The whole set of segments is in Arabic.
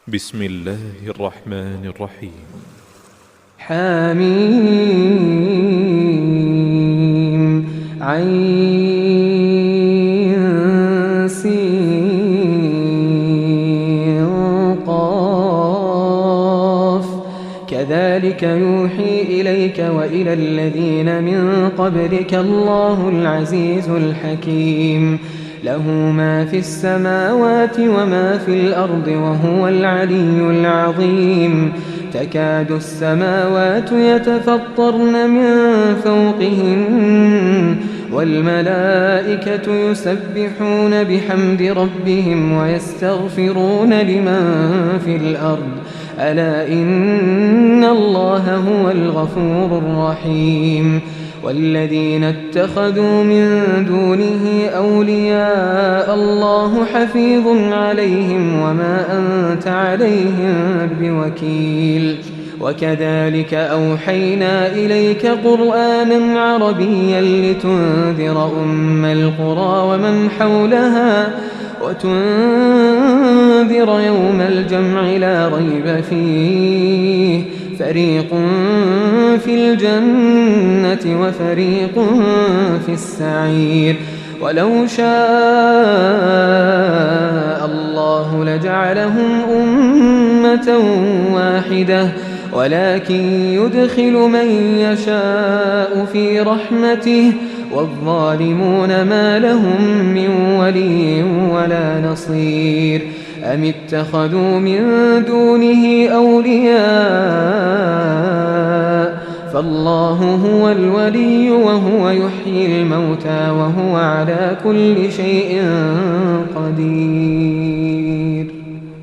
بسم الله الرحمن الرحيم. حميم عين سين قاف كذلك يوحي إليك وإلى الذين من قبلك الله العزيز الحكيم له ما في السماوات وما في الأرض وهو العلي العظيم تكاد السماوات يتفطرن من فوقهن والملائكة يسبحون بحمد ربهم ويستغفرون لمن في الأرض ألا إن الله هو الغفور الرحيم والذين اتخذوا من دونه أولياء الله حفيظ عليهم وما أنت عليهم بوكيل وكذلك أوحينا إليك قرآنا عربيا لتنذر أم القرى ومن حولها وتنذر يوم الجمع لا ريب فيه فريق في الجنة وفريق في السعير ولو شاء الله لجعلهم أمة واحدة ولكن يدخل من يشاء في رحمته والظالمون ما لهم من ولي ولا نصير أم اتخذوا من دونه أولياء فالله هو الولي وهو يحيي الموتى وهو على كل شيء قدير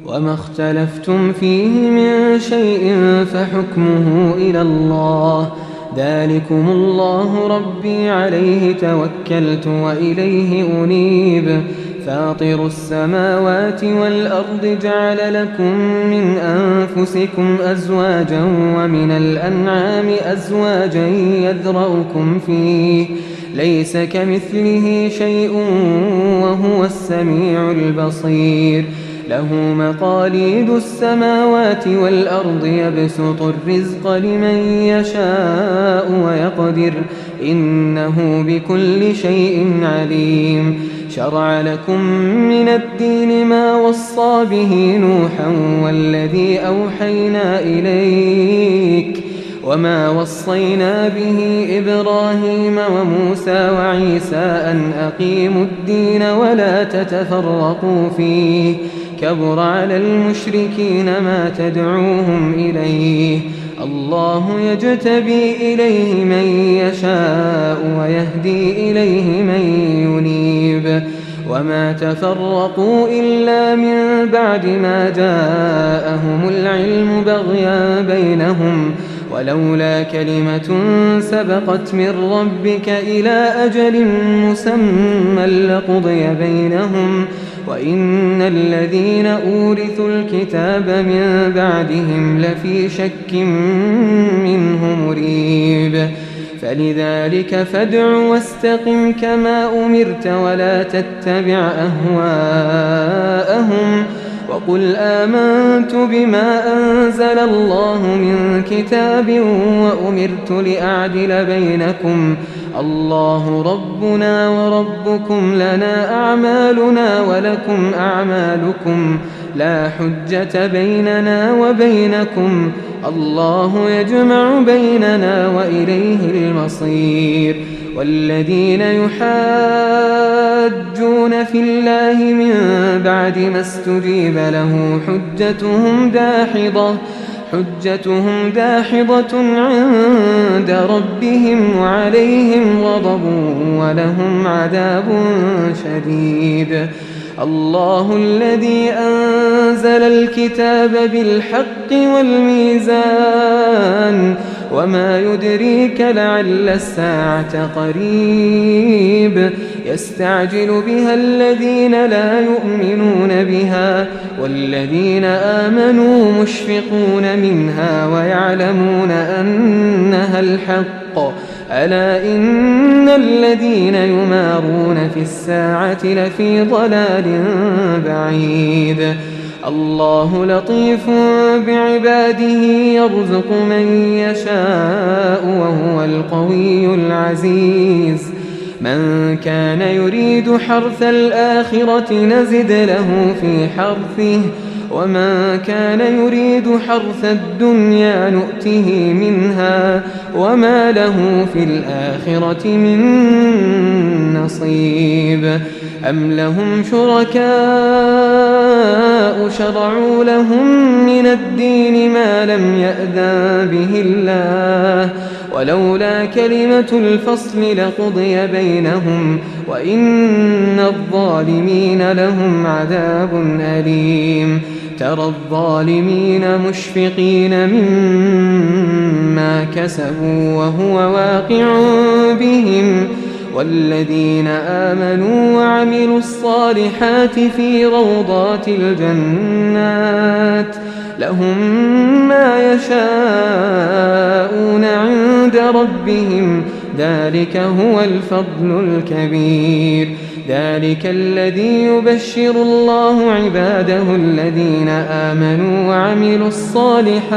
وما اختلفتم فيه من شيء فحكمه إلى الله ذلكم الله ربي عليه توكلت وإليه أنيب فاطر السماوات والأرض جعل لكم من أنفسكم أزواجا ومن الأنعام أزواجا يذرأكم فيه ليس كمثله شيء وهو السميع البصير له مقاليد السماوات والأرض يبسط الرزق لمن يشاء ويقدر إنه بكل شيء عليم شرع لكم من الدين ما وصى به نوحا والذي أوحينا إليك وما وصينا به إبراهيم وموسى وعيسى أن أقيموا الدين ولا تتفرقوا فيه كبر على المشركين ما تدعوهم إليه الله يجتبي إليه من يشاء ويهدي إليه من ينيب وما تفرقوا إلا من بعد ما جاءهم العلم بغيا بينهم ولولا كلمة سبقت من ربك إلى أجل مسمى لقضي بينهم وإن الذين أورثوا الكتاب من بعدهم لفي شك منه مريب فلذلك فادع واستقم كما أمرت ولا تتبع أهواءهم وقل آمنت بما أنزل الله من كتاب وأمرت لأعدل بينكم الله ربنا وربكم لنا أعمالنا ولكم أعمالكم لا حجة بيننا وبينكم الله يجمع بيننا وإليه المصير والذين يحاجون في الله من بعد ما استجيب له حجتهم داحضة عند ربهم وعليهم غضب ولهم عذاب شديد الله الذي أنزل الكتاب بالحق والميزان وما يدريك لعل الساعة قريب يستعجل بها الذين لا يؤمنون بها والذين آمنوا مشفقون منها ويعلمون أنها الحق ألا إن الذين يمارون في الساعة لفي ضلال بعيد الله لطيف بعباده يرزق من يشاء وهو القوي العزيز من كان يريد حرث الآخرة نزد له في حرثه ومن كان يريد حرث الدنيا نؤته منها وما له في الآخرة من نصيب أم لهم شركاء شرعوا لهم من الدين ما لم يأذن به الله ولولا كلمة الفصل لقضي بينهم وإن الظالمين لهم عذاب أليم ترى الظالمين مشفقين مما كسبوا وهو واقع بهم والذين آمنوا وعملوا الصالحات في روضات الجنات لهم ما يشاءون عند ربهم ذلك هو الفضل الكبير ذلك الذي يبشر الله عباده الذين آمنوا وعملوا الصالحات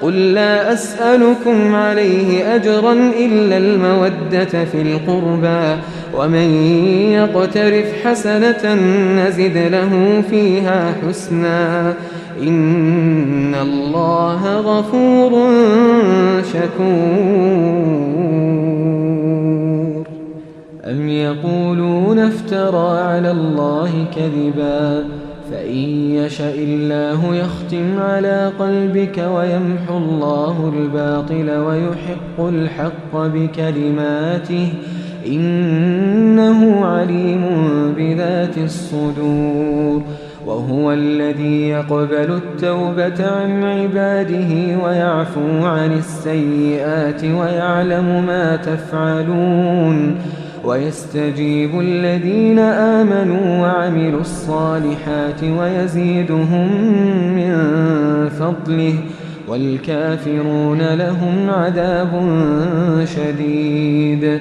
قل لا أسألكم عليه أجرا إلا المودة في القربى ومن يقترف حسنة نزد له فيها حسنا إن الله غفور شكور أم يقولون افترى على الله كذبا فإن يشأ الله يختم على قلبك ويمحو الله الباطل ويحق الحق بكلماته إنه عليم بذات الصدور وهو الذي يقبل التوبة عن عباده ويعفو عن السيئات ويعلم ما تفعلون ويستجيب الذين آمنوا وعملوا الصالحات ويزيدهم من فضله والكافرون لهم عذاب شديد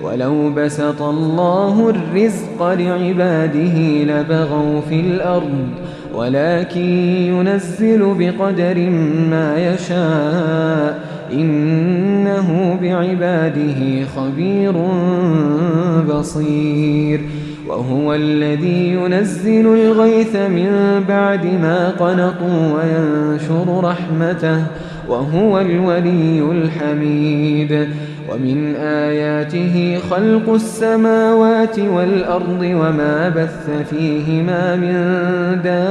ولو بسط الله الرزق لعباده لبغوا في الأرض ولكن ينزل بقدر ما يشاء إنه بعباده خبير بصير وهو الذي ينزل الغيث من بعد ما قنطوا وينشر رحمته وهو الولي الحميد ومن آياته خلق السماوات والأرض وما بث فيهما من دابة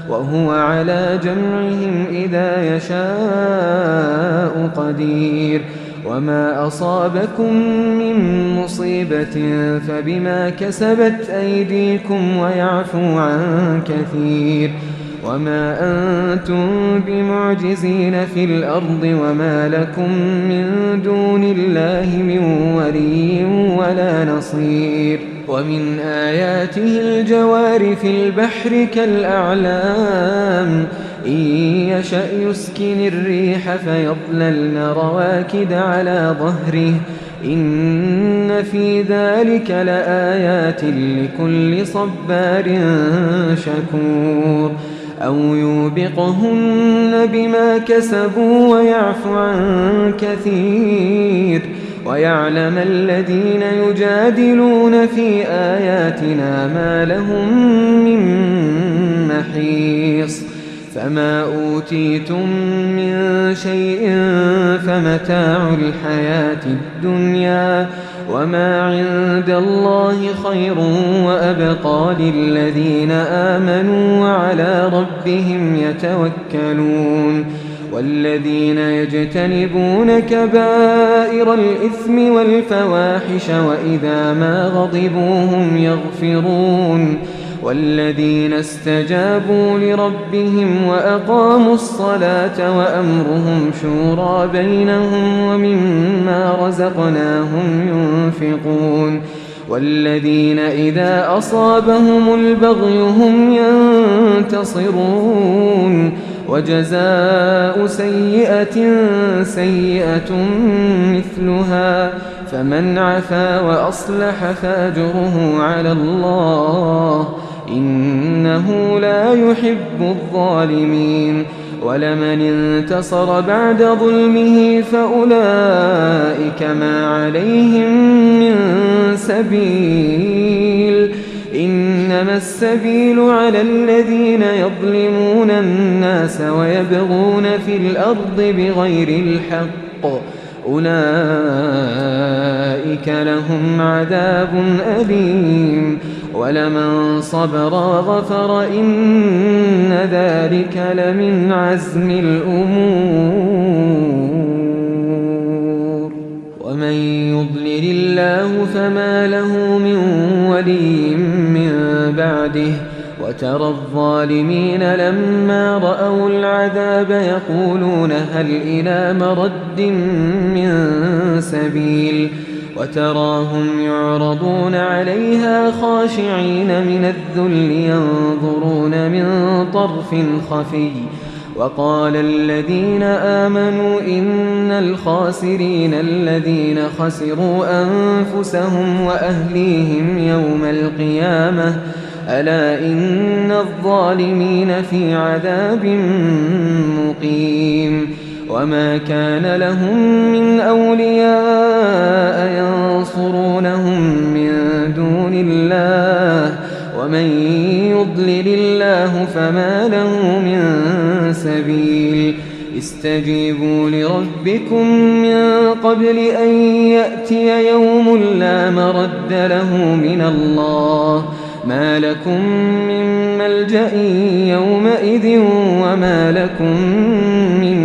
وهو على جمعهم إذا يشاء قدير وما أصابكم من مصيبة فبما كسبت أيديكم ويعفو عن كثير وما أنتم بمعجزين في الأرض وما لكم من دون الله من ولي ولا نصير ومن آياته الجوار في البحر كالأعلام إن يشأ يسكن الريح فيظللن رواكد على ظهره إن في ذلك لآيات لكل صبار شكور أو يوبقهن بما كسبوا ويعفو عن كثير ويعلم الذين يجادلون في آياتنا ما لهم من محيص فما أوتيتم من شيء فمتاع الحياة الدنيا وما عند الله خير وأبقى للذين آمنوا وعلى ربهم يتوكلون والذين يجتنبون كبائر الإثم والفواحش وإذا ما غضبوا هم يغفرون والذين استجابوا لربهم وأقاموا الصلاة وأمرهم شورى بينهم ومما رزقناهم ينفقون والذين إذا أصابهم البغي هم ينتصرون وجزاء سيئة سيئة مثلها فمن عفا وأصلح فأجره على الله إنه لا يحب الظالمين ولمن انتصر بعد ظلمه فأولئك ما عليهم من سبيل إنما السبيل على الذين يظلمون الناس ويبغون في الأرض بغير الحق أولئك لهم عذاب أليم ولمن صبر وغفر إن ذلك لمن عزم الأمور ومن يضلل الله فما له من ولي من بعده وترى الظالمين لما رأوا العذاب يقولون هل إلى مرد من سبيل وتراهم يعرضون عليها خاشعين من الذل ينظرون من طرف خفي وقال الذين آمنوا إن الخاسرين الذين خسروا أنفسهم وأهليهم يوم القيامة ألا إن الظالمين في عذاب مقيم وما كان لهم من أولياء ينصرونهم من دون الله ومن يضلل الله فما له من سبيل استجيبوا لربكم من قبل أن يأتي يوم لا مرد له من الله ما لكم من ملجأ يومئذ وما لكم من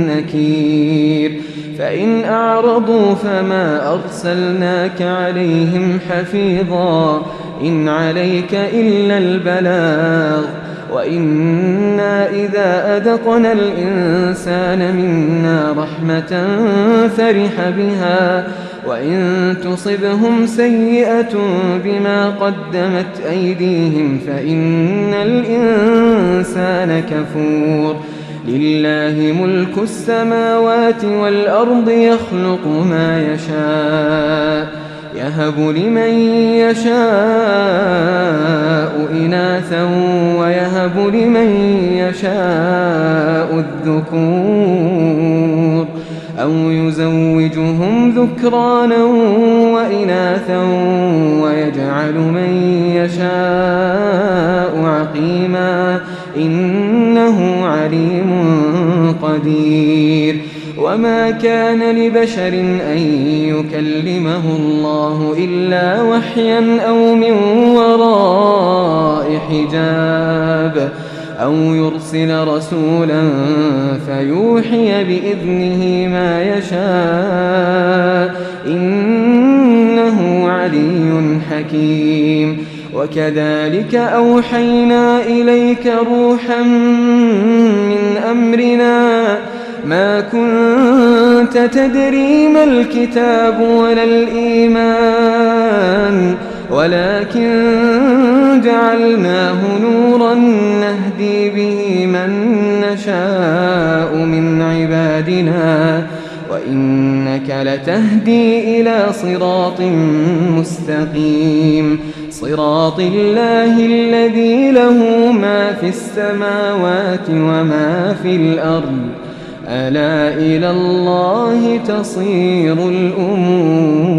نكير فإن أعرضوا فما أرسلناك عليهم حفيظا إن عليك إلا البلاغ وإنا إذا أذقنا الإنسان منا رحمة فرح بها وإن تصبهم سيئة بما قدمت أيديهم فإن الإنسان كفور لله ملك السماوات والأرض يخلق ما يشاء يهب لمن يشاء إناثا ويهب لمن يشاء الذكور أو يزوجهم ذكرانا وإناثا ويجعل من يشاء عقيما إنه عليم قدير وما كان لبشر أن يكلمه الله إلا وحيا أو من وراء حجاب أو يرسل رسولا فيوحي بإذنه ما يشاء إنه علي حكيم وكذلك أوحينا إليك روحا من أمرنا ما كنت تدري ما الكتاب ولا الإيمان ولكن جعلناه نورا نهدي به من نشاء من عبادنا وإنك لتهدي إلى صراط مستقيم صراط الله الذي له ما في السماوات وما في الأرض ألا إلى الله تصير الأمور